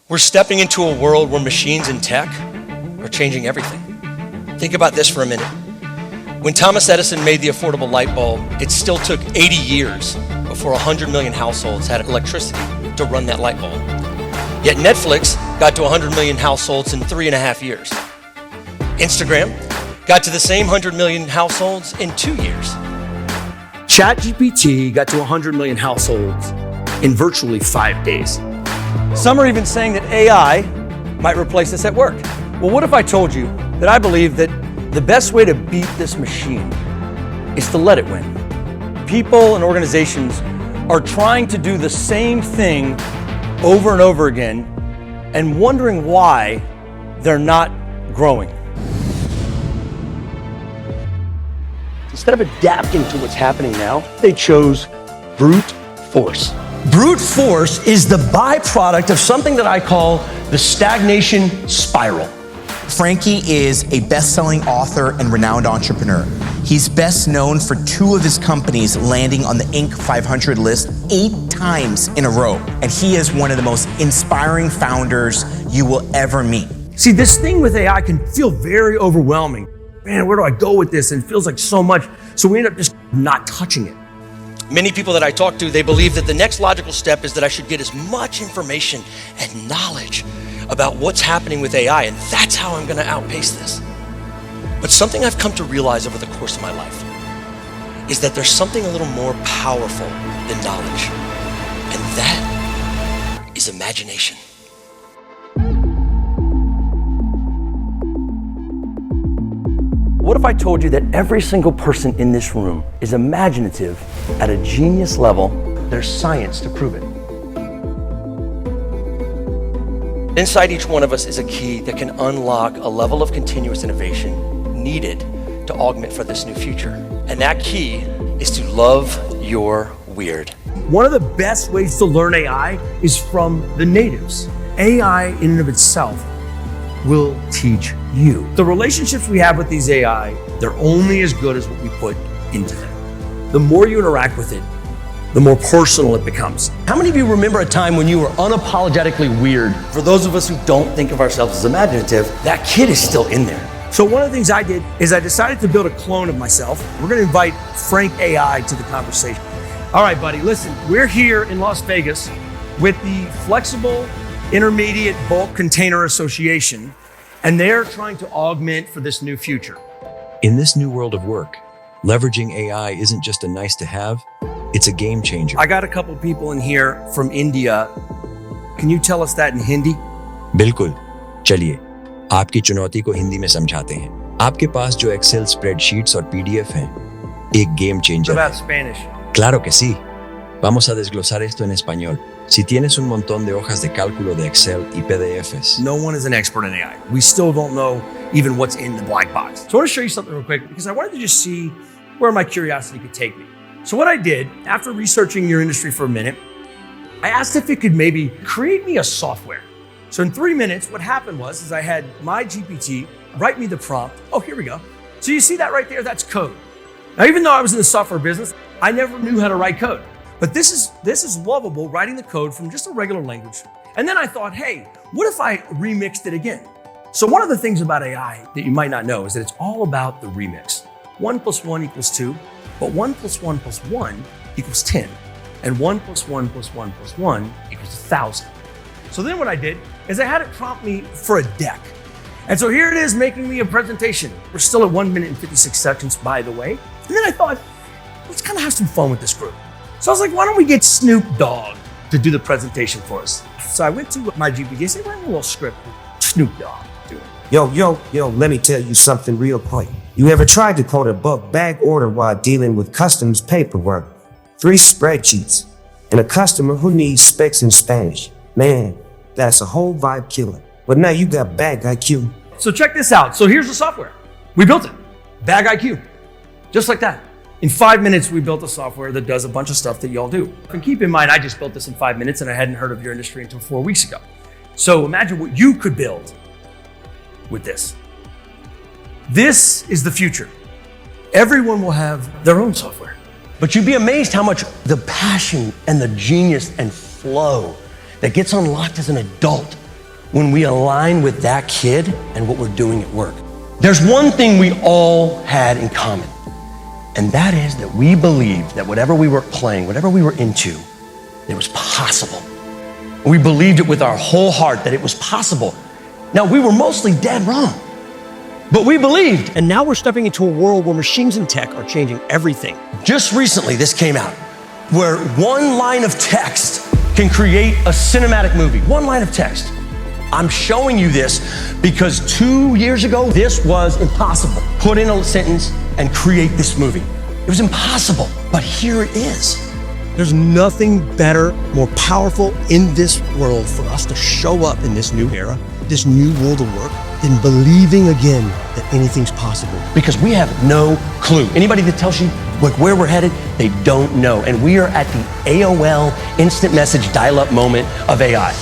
We're stepping into a world where machines and tech are changing everything. Think about this for a minute. When Thomas Edison made the affordable light bulb, it still took 80 years before 100 million households had electricity to run that light bulb. Yet Netflix got to 100 million households in 3.5 years. Instagram got to the same 100 million households in 2 years. ChatGPT got to 100 million households in virtually 5 days. Some are even saying that AI might replace us at work. Well, what if I told you that I believe that the best way to beat this machine is to let it win? People and organizations are trying to do the same thing over and over again and wondering why they're not growing. Instead of adapting to what's happening now, they chose brute force. Brute force is the byproduct of something that I call the stagnation spiral. Frankie is a best-selling author and renowned entrepreneur. He's best known for 2 of his companies landing on the Inc. 500 list 8 times in a row. And he is one of the most inspiring founders you will ever meet. See, this thing with AI can feel very overwhelming. Man, where do I go with this? And it feels like so much. So we end up just not touching it. Many people that I talk to, they believe that the next logical step is that I should get as much information and knowledge about what's happening with AI, and that's how I'm gonna outpace this. But something I've come to realize over the course of my life is that there's something a little more powerful than knowledge, and that is imagination. What if I told you that every single person in this room is imaginative at a genius level? There's science to prove it. Inside each one of us is a key that can unlock a level of continuous innovation needed to augment for this new future. And that key is to love your weird. One of the best ways to learn AI is from the natives. AI in and of itself will teach you. The relationships we have with these AI, they're only as good as what we put into them. The more you interact with it, the more personal it becomes. How many of you remember a time when you were unapologetically weird? For those of us who don't think of ourselves as imaginative, that kid is still in there. So one of the things I did is I decided to build a clone of myself. We're gonna invite Frank AI to the conversation. All right, buddy, listen, we're here in Las Vegas with the Flexible Intermediate Bulk Container Association, and they're trying to augment for this new future. In this new world of work, leveraging AI isn't just a nice to have, it's a game changer. I got a couple people in here from India. Can you tell us that in Hindi? बिल्कुल, चलिए, आपकी चुनौती को हिंदी में समझाते हैं। आपके पास जो एक्सेल स्प्रेडशीट्स और पीडीएफ हैं, एक गेम चेंजर What है। about Spanish? Claro que sí. Vamos a desglosar esto en español. Si tienes un montón de hojas de cálculo de Excel y PDFs. No one is an expert in AI. We still don't know even what's in the black box. So I want to show you something real quick because I wanted to just see where my curiosity could take me. So what I did, after researching your industry for a minute, I asked if it could maybe create me a software. So in 3 minutes, what happened was I had my GPT write me the prompt. Oh, here we go. So you see that right there? That's code. Now, even though I was in the software business, I never knew how to write code. But this is lovable, writing the code from just a regular language. And then I thought, hey, what if I remixed it again? So one of the things about AI that you might not know is that it's all about the remix. 1 + 1 = 2, but 1 + 1 + 1 = 10. And 1 + 1 + 1 + 1 = 1,000. So then what I did is I had it prompt me for a deck. And so here it is making me a presentation. We're still at 1 minute and 56 seconds, by the way. And then I thought, let's kind of have some fun with this group. So I was like, why don't we get Snoop Dogg to do the presentation for us? So I went to my GPT and said, write me a little script. Snoop Dogg, do it. Yo, let me tell you something real quick. You ever tried to code a bulk bag order while dealing with customs paperwork? 3 spreadsheets, and a customer who needs specs in Spanish. Man, that's a whole vibe killer. But now you got bag IQ. So check this out. So here's the software. We built it. Bag IQ. Just like that. In 5 minutes, we built a software that does a bunch of stuff that y'all do. And keep in mind, I just built this in 5 minutes and I hadn't heard of your industry until 4 weeks ago. So imagine what you could build with this. This is the future. Everyone will have their own software. But you'd be amazed how much the passion and the genius and flow that gets unlocked as an adult when we align with that kid and what we're doing at work. There's one thing we all had in common, and that is that we believed that whatever we were playing, whatever we were into, it was possible. We believed it with our whole heart that it was possible. Now, we were mostly dead wrong, but we believed. And now we're stepping into a world where machines and tech are changing everything. Just recently, this came out, where one line of text can create a cinematic movie. One line of text. I'm showing you this because 2 years ago, this was impossible. Put in a sentence and create this movie. It was impossible, but here it is. There's nothing better, more powerful in this world for us to show up in this new era, this new world of work, than believing again that anything's possible. Because we have no clue. Anybody that tells you like where we're headed, they don't know. And we are at the AOL instant message dial-up moment of AI.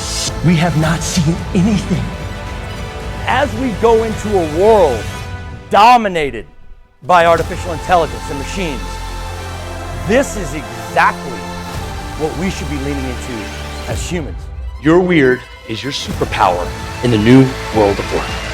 We have not seen anything. As we go into a world dominated by artificial intelligence and machines, this is exactly what we should be leaning into as humans. Your weird is your superpower in the new world of work.